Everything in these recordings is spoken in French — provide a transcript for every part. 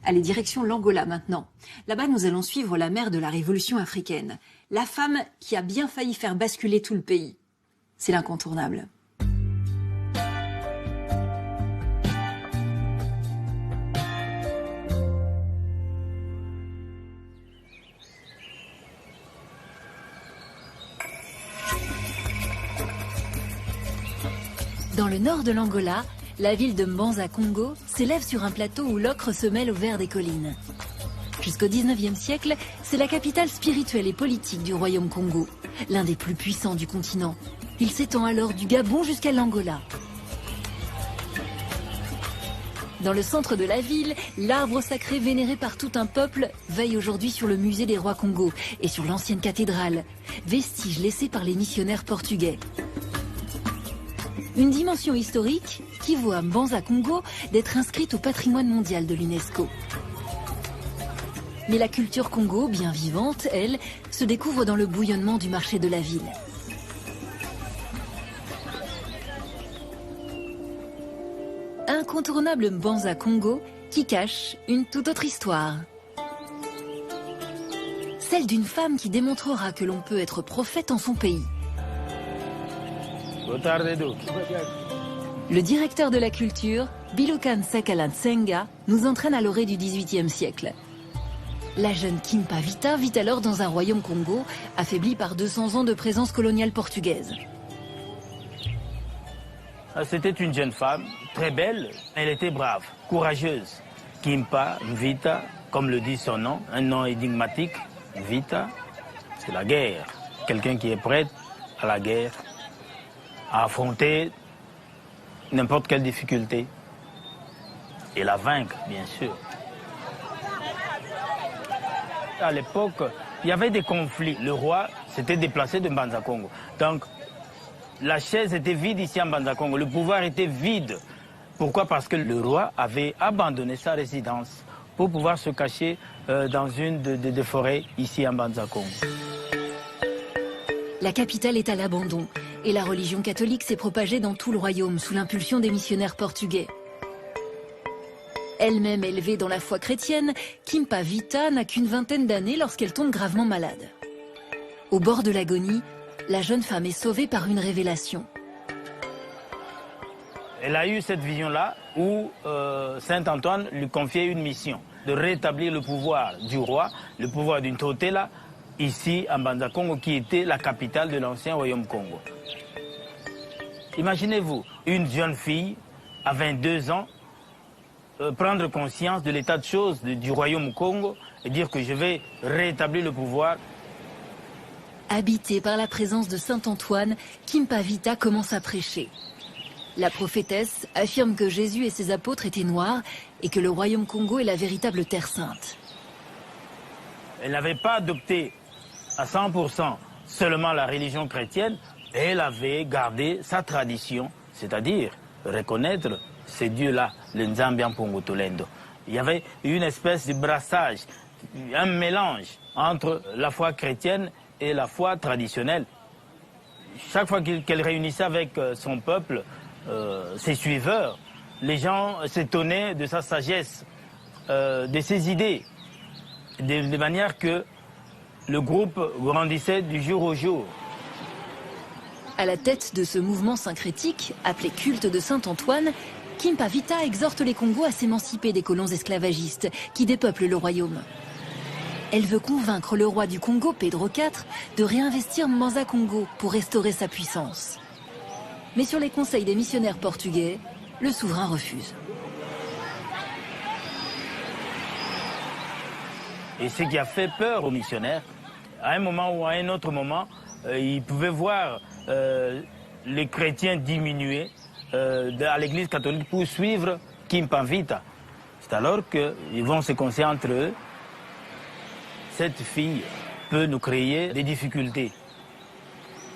Allez, direction l'Angola maintenant. Là-bas, nous allons suivre la mère de la révolution africaine. La femme qui a bien failli faire basculer tout le pays. C'est l'incontournable. Dans le nord de l'Angola, la ville de Mbanza Congo s'élève sur un plateau où l'ocre se mêle au vert des collines. Jusqu'au 19e siècle, c'est la capitale spirituelle et politique du royaume Congo, l'un des plus puissants du continent. Il s'étend alors du Gabon jusqu'à l'Angola. Dans le centre de la ville, l'arbre sacré vénéré par tout un peuple veille aujourd'hui sur le musée des rois Congo et sur l'ancienne cathédrale, vestige laissé par les missionnaires portugais. Une dimension historique qui vaut à Mbanza Congo d'être inscrite au patrimoine mondial de l'UNESCO. Mais la culture Congo, bien vivante, elle, se découvre dans le bouillonnement du marché de la ville. Incontournable Mbanza Congo qui cache une toute autre histoire. Celle d'une femme qui démontrera que l'on peut être prophète en son pays. Le directeur de la culture, Bilokan Sakala Nsenga, nous entraîne à l'orée du XVIIIe siècle. La jeune Kimpa Vita vit alors dans un royaume Congo, affaibli par 200 ans de présence coloniale portugaise. C'était une jeune femme, très belle, elle était brave, courageuse. Kimpa Vita, comme le dit son nom, un nom énigmatique, Vita, c'est la guerre. Quelqu'un qui est prêt à la guerre, à affronter n'importe quelle difficulté et la vaincre, bien sûr. À l'époque, il y avait des conflits. Le roi s'était déplacé de Mbanza Congo. Donc, la chaise était vide ici à Mbanza Congo. Le pouvoir était vide. Pourquoi? Parce que le roi avait abandonné sa résidence pour pouvoir se cacher dans une des forêts ici à Mbanza Congo. La capitale est à l'abandon et la religion catholique s'est propagée dans tout le royaume sous l'impulsion des missionnaires portugais. Elle-même élevée dans la foi chrétienne, Kimpa Vita n'a qu'une vingtaine d'années lorsqu'elle tombe gravement malade. Au bord de l'agonie, la jeune femme est sauvée par une révélation. Elle a eu cette vision-là où Saint Antoine lui confiait une mission, de rétablir le pouvoir du roi, le pouvoir d'une Totela, ici à Mbanza Congo, qui était la capitale de l'ancien royaume Congo. Imaginez-vous, une jeune fille à 22 ans, prendre conscience de l'état de choses du royaume Congo et dire que je vais rétablir le pouvoir. Habitée par la présence de Saint Antoine, Kimpa Vita commence à prêcher. La prophétesse affirme que Jésus et ses apôtres étaient noirs et que le royaume Congo est la véritable terre sainte. Elle n'avait pas adopté à 100% seulement la religion chrétienne, elle avait gardé sa tradition, c'est-à-dire reconnaître ces dieux-là, le Nzambian Pongo Tolendo. Il y avait une espèce de brassage, un mélange entre la foi chrétienne et la foi traditionnelle. Chaque fois qu'elle réunissait avec son peuple, ses suiveurs, les gens s'étonnaient de sa sagesse, de ses idées, de manière que le groupe grandissait du jour au jour. À la tête de ce mouvement syncrétique, appelé culte de Saint Antoine, Kimpa Vita exhorte les Congos à s'émanciper des colons esclavagistes qui dépeuplent le royaume. Elle veut convaincre le roi du Congo, Pedro IV, de réinvestir Mbanza Congo pour restaurer sa puissance. Mais sur les conseils des missionnaires portugais, le souverain refuse. Et ce qui a fait peur aux missionnaires, à un moment ou à un autre moment, ils pouvaient voir les chrétiens diminuer à l'église catholique pour suivre Kimpa Vita. C'est alors qu'ils vont se conseiller entre eux. Cette fille peut nous créer des difficultés.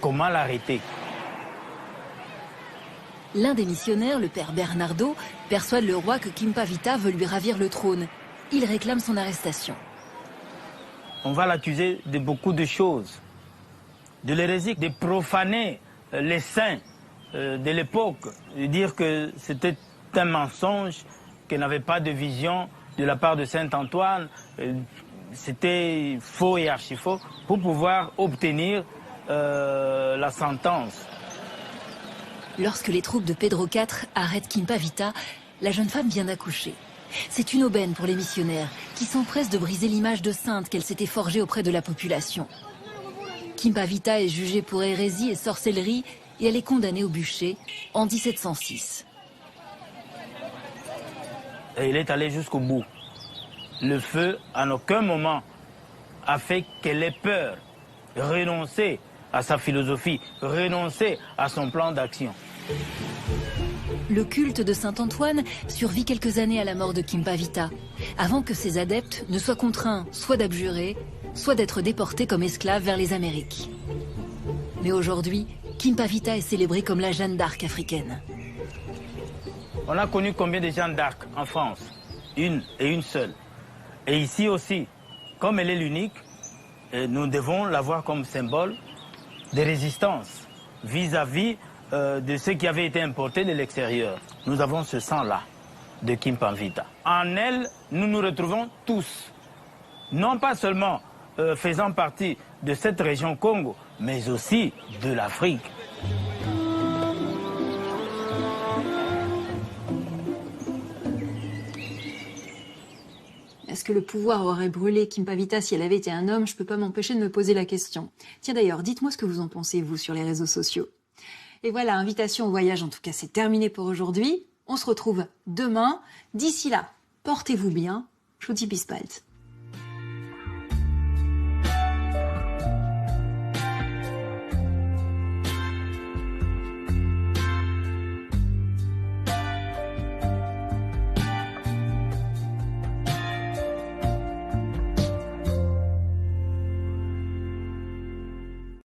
Comment l'arrêter? L'un des missionnaires, le père Bernardo, persuade le roi que Kimpa Vita veut lui ravir le trône. Il réclame son arrestation. On va l'accuser de beaucoup de choses. De l'hérésie, de profaner les saints de l'époque, de dire que c'était un mensonge, qu'elle n'avait pas de vision de la part de Saint-Antoine, c'était faux et archi-faux, pour pouvoir obtenir la sentence. Lorsque les troupes de Pedro IV arrêtent Kimpa Vita, la jeune femme vient d'accoucher. C'est une aubaine pour les missionnaires qui s'empressent de briser l'image de sainte qu'elle s'était forgée auprès de la population. Kimpa Vita est jugée pour hérésie et sorcellerie et elle est condamnée au bûcher en 1706. Et il est allé jusqu'au bout. Le feu, en aucun moment, a fait qu'elle ait peur, renoncer à sa philosophie, renoncer à son plan d'action. Le culte de Saint-Antoine survit quelques années à la mort de Kimpa Vita, avant que ses adeptes ne soient contraints soit d'abjurer, soit d'être déportés comme esclaves vers les Amériques. Mais aujourd'hui, Kimpa Vita est célébrée comme la Jeanne d'Arc africaine. On a connu combien de Jeanne d'Arc en France? Une et une seule. Et ici aussi, comme elle est l'unique, nous devons la voir comme symbole de résistance vis-à-vis de ce qui avait été importé de l'extérieur. Nous avons ce sang-là de Kimpa Vita. En elle, nous nous retrouvons tous, non pas seulement faisant partie de cette région Congo, mais aussi de l'Afrique. Est-ce que le pouvoir aurait brûlé Kimpa Vita si elle avait été un homme? Je ne peux pas m'empêcher de me poser la question. Tiens d'ailleurs, dites-moi ce que vous en pensez, vous, sur les réseaux sociaux. Et voilà, invitation au voyage, en tout cas, c'est terminé pour aujourd'hui. On se retrouve demain. D'ici là, portez-vous bien. Je vous dis bis bald.